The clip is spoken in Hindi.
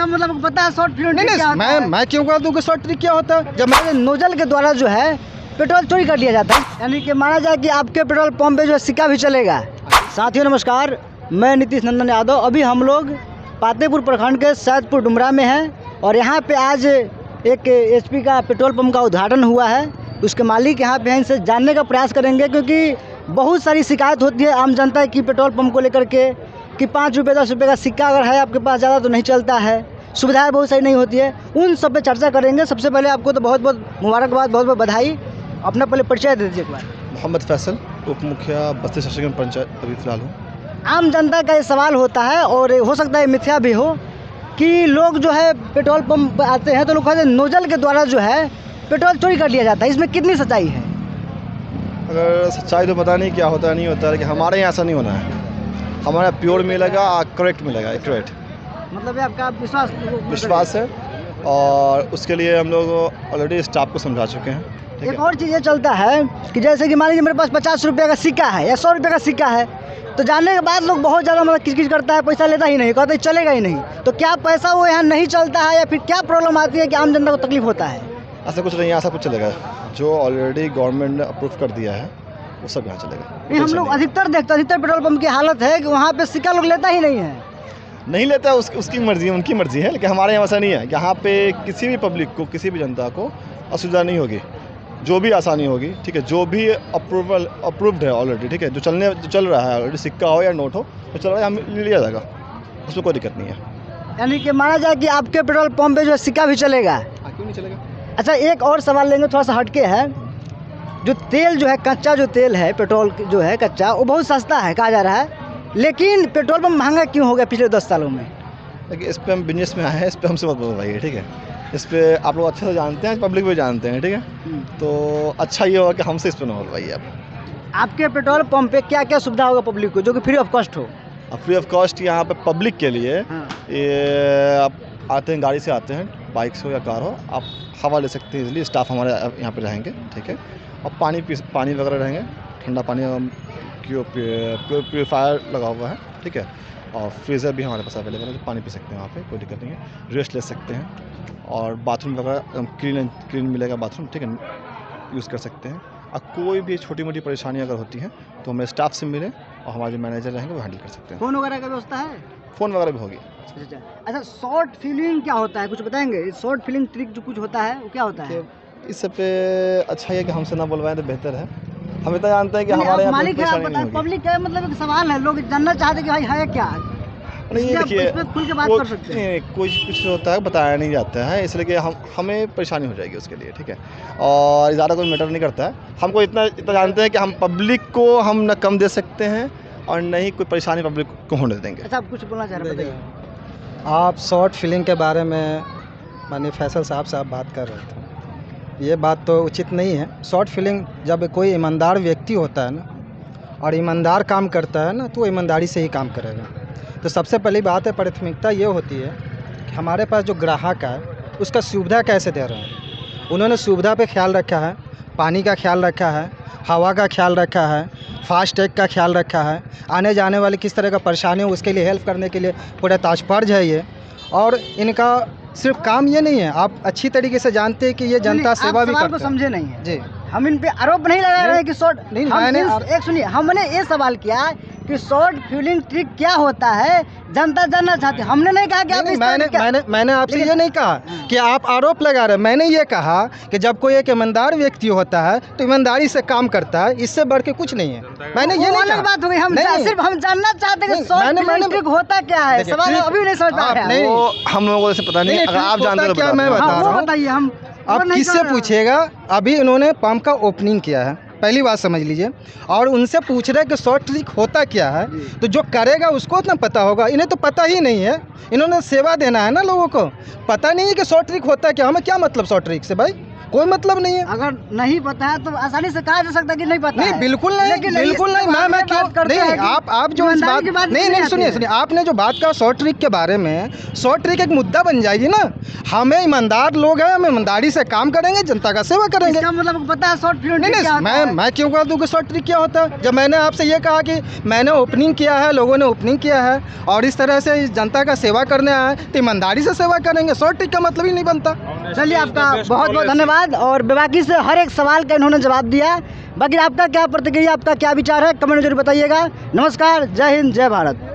मतलब पता है शॉर्ट फिल्म नहीं नहीं, मैं क्यों कह दूँ कि शॉर्ट ट्रिक क्या होता है? जब मैं नोजल के द्वारा जो है पेट्रोल चोरी कर लिया जाता है, यानी कि माना जाए कि आपके पेट्रोल पंप पे जो है सिक्का भी चलेगा। साथियों नमस्कार, मैं नीतीश नंदन यादव। अभी हम लोग पातेपुर प्रखंड के सैदपुर डुमरा में हैं और यहाँ पे आज एक एचपी का पेट्रोल पंप का उद्घाटन हुआ है। उसके मालिक यहाँ पे हैं, इनसे जानने का प्रयास करेंगे क्योंकि बहुत सारी शिकायत होती है आम जनता की पेट्रोल पंप को लेकर के कि 5 रुपये 10 रुपये का सिक्का अगर है आपके पास ज़्यादा तो नहीं चलता है, सुविधाएं बहुत सही नहीं होती है। उन सब पे चर्चा करेंगे। सबसे पहले आपको तो बहुत बहुत मुबारकबाद, बहुत बहुत बधाई। अपना पहले परिचय दे दीजिए एक बार। मोहम्मद फैसल, उप मुखिया बस्ती शासकीय पंचायत अभी फिलहाल हूँ। आम जनता का ये सवाल होता है और हो सकता है मिथ्या भी हो कि लोग जो है पेट्रोल पंप आते हैं तो लोग कहते हैं नोजल के द्वारा जो है पेट्रोल चोरी कर लिया जाता है। इसमें कितनी सच्चाई है? अगर सच्चाई तो पता नहीं क्या होता है नहीं होता है, लेकिन हमारे यहाँ ऐसा नहीं होना है। हमारा प्योर मिलेगा, करेक्ट मिलेगा, एक्यूरेट। मतलब आपका विश्वास है और उसके लिए हम लोग ऑलरेडी स्टाफ को समझा चुके हैं। एक और चीज़ ये चलता है कि जैसे कि मान लीजिए मेरे पास 50 रुपये का सिक्का है या 100 रुपये का सिक्का है, तो जानने के बाद लोग बहुत ज़्यादा मतलब किचकिच करता है, पैसा लेता ही नहीं, कहते हैं चलेगा ही नहीं। तो क्या पैसा वो यहाँ नहीं चलता है या फिर क्या प्रॉब्लम आती है कि आम जनता को तकलीफ होता है? ऐसा कुछ नहीं है, ऐसा कुछ चलेगा। जो ऑलरेडी गवर्नमेंट ने अप्रूव कर दिया है वो सब यहाँ चलेगा। नहीं, हम लोग अधिकतर देखते हैं, अधिकतर पेट्रोल पंप की हालत है कि वहाँ पे सिक्का लोग लेता ही नहीं है। नहीं लेता है, उसकी मर्जी है, उनकी मर्जी है। लेकिन हमारे यहाँ ऐसा नहीं है। यहाँ पे किसी भी पब्लिक को, किसी भी जनता को असुविधा नहीं होगी। जो भी आसानी होगी, ठीक है, जो भी अप्रूव्ड है ऑलरेडी, ठीक है, जो चल रहा है ऑलरेडी, सिक्का हो या नोट हो तो चल रहा है, हम ले लिया जाएगा, उसमें कोई दिक्कत नहीं है। यानी कि माना जाए कि आपके पेट्रोल पंप पे जो है सिक्का भी चलेगा। क्यों नहीं चलेगा? अच्छा, एक और सवाल लेंगे, थोड़ा सा हटके है। जो तेल जो है, कच्चा जो तेल है, पेट्रोल जो है कच्चा, वो बहुत सस्ता है कहा जा रहा है, लेकिन पेट्रोल पंप महंगा क्यों हो गया पिछले 10 सालों में? देखिए, इस पर हम बिजनेस में आए हैं, इस पर हमसे मत बताइए, ठीक है। इस पर आप लोग अच्छे से जानते हैं, पब्लिक भी जानते हैं, ठीक है। तो अच्छा ये होगा कि हमसे इस पर ना बोलवाइए आप। आपके पेट्रोल पंप पे क्या क्या सुविधा होगा पब्लिक को जो कि फ्री ऑफ कॉस्ट हो? फ्री ऑफ कॉस्ट यहाँ पे पब्लिक के लिए ये आप आते हैं, गाड़ी से आते हैं, बाइक से हो या कार हो, आप हवा ले सकते हैं इजीली। स्टाफ हमारे यहाँ पे रहेंगे, ठीक है। और पानी वगैरह रहेंगे, ठंडा पानी प्योरीफायर लगा हुआ है, ठीक है। और फ्रीज़र भी हमारे पास अवेलेबल है, तो पानी पी सकते हैं वहाँ पे, कोई दिक्कत नहीं है। रेस्ट ले सकते हैं और बाथरूम वगैरह क्लीन मिलेगा बाथरूम, ठीक है, यूज़ कर सकते हैं। और कोई भी छोटी मोटी परेशानी अगर होती है तो हमें स्टाफ से मिलें और हमारे जो मैनेजर रहेंगे वो हैंडल कर सकते हैं। फ़ोन वगैरह का व्यवस्था है? फ़ोन वगैरह भी होगी। अच्छा, शॉर्ट फिलिंग क्या होता है, कुछ बताएंगे? शॉर्ट फिलिंग ट्रिक जो कुछ होता है वो क्या होता है? इस सब पे अच्छा है कि हमसे ना बुलवाएं तो बेहतर है। हम इतना जानते हैं कि हमारे यहाँ मालिक है, पब्लिक का मतलब एक सवाल है, लोग जानना चाहते कि भाई है क्या। नहीं, देखिए, खुल के बात कर सकते हैं। कुछ होता है बताया नहीं जाता है, इसलिए कि हमें परेशानी हो जाएगी उसके लिए, ठीक है। और ज़्यादा कोई मैटर नहीं करता है। हमको इतना जानते हैं कि हम पब्लिक को हम न कम दे सकते हैं और न ही कोई परेशानी पब्लिक को होने देंगे। अच्छा, आप कुछ बोलना चाह रहे हैं? आप शॉर्ट फिलिंग के बारे में माननीय फैसल साहब बात कर रहे थे, ये बात तो उचित नहीं है। शॉर्ट फिलिंग जब कोई ईमानदार व्यक्ति होता है ना और ईमानदार काम करता है ना, तो वो ईमानदारी से ही काम करेगा। तो सबसे पहली बात है, प्राथमिकता ये होती है कि हमारे पास जो ग्राहक है उसका सुविधा कैसे दे रहे हैं। उन्होंने सुविधा पे ख्याल रखा है, पानी का ख्याल रखा है, हवा का ख्याल रखा है, फास्टैग का ख्याल रखा है, आने जाने वाले किस तरह का परेशानी हो उसके लिए हेल्प करने के लिए पूरा तात्पर्य है ये। और इनका सिर्फ काम ये नहीं है, आप अच्छी तरीके से जानते हैं कि ये जनता सेवा भी करते हैं। समझे नहीं है जी, हम इन पे आरोप नहीं लगा रहे हैं कि शॉर्ट नहीं, एक सुनिए, हमने ये सवाल किया कि शॉर्ट फिलिंग ट्रिक क्या होता है, जनता जानना चाहती है। हमने नहीं कहा कि आप मैंने आपसे ये नहीं कहा कि आप आरोप लगा रहे हैं। मैंने ये कहा कि जब कोई एक ईमानदार व्यक्ति होता है तो ईमानदारी से काम करता है, इससे बढ़ के कुछ नहीं है। मैंने ये नहीं कहा। बात हो गई, हम सिर्फ हम जानना चाहते हैं कि शॉर्ट फिलिंग ट्रिक होता क्या है। सवाल अभी नहीं समझ पा रहे हैं। वो हम लोगों को पता नहीं, अगर आप जानते क्या मैं बता रहा हूँ, बताइए। हम आप किससे पूछिएगा? अभी इन्होंने पंप का ओपनिंग किया है, पहली बात समझ लीजिए, और उनसे पूछ रहे कि शॉर्ट ट्रिक होता क्या है, तो जो करेगा उसको उतना पता होगा। इन्हें तो पता ही नहीं है, इन्होंने सेवा देना है ना लोगों को, पता नहीं है कि शॉर्ट ट्रिक होता क्या। हमें क्या मतलब शॉर्ट ट्रिक से भाई? कोई मतलब नहीं है। अगर नहीं पता है तो आसानी से कहा जा सकता है कि नहीं पता नहीं है। बिल्कुल नहीं, लेकिन बिल्कुल नहीं। मैं क्यों नहीं, आप जो इस ईमानदारी की बात बात नहीं नहीं नहीं सुनिए आती है। सुनिए, आपने जो बात कहा शॉर्ट ट्रिक के बारे में, शॉर्ट ट्रिक एक मुद्दा बन जाएगी ना। हमें ईमानदार लोग हैं, हम ईमानदारी से काम करेंगे, जनता का सेवा करेंगे। इसका मतलब आपको पता है शॉर्ट फिल्म नहीं क्या नहीं, होता है? मैं क्यों कह दूँ कि शॉर्ट ट्रिक क्या होता है, जब मैंने आपसे ये कहा कि मैंने ओपनिंग किया है, लोगों ने ओपनिंग किया है और इस तरह से इस जनता का सेवा करने आए हैं, तो ईमानदारी से सेवा करेंगे। शॉर्ट ट्रिक का मतलब ही नहीं बनता। चलिए आपका बहुत बहुत धन्यवाद और बेबाकी से हर एक सवाल का इन्होंने जवाब दिया। बाकी आपका क्या प्रतिक्रिया, आपका क्या विचार है, कमेंट में जरूर बताइएगा। नमस्कार, जय हिंद, जय भारत।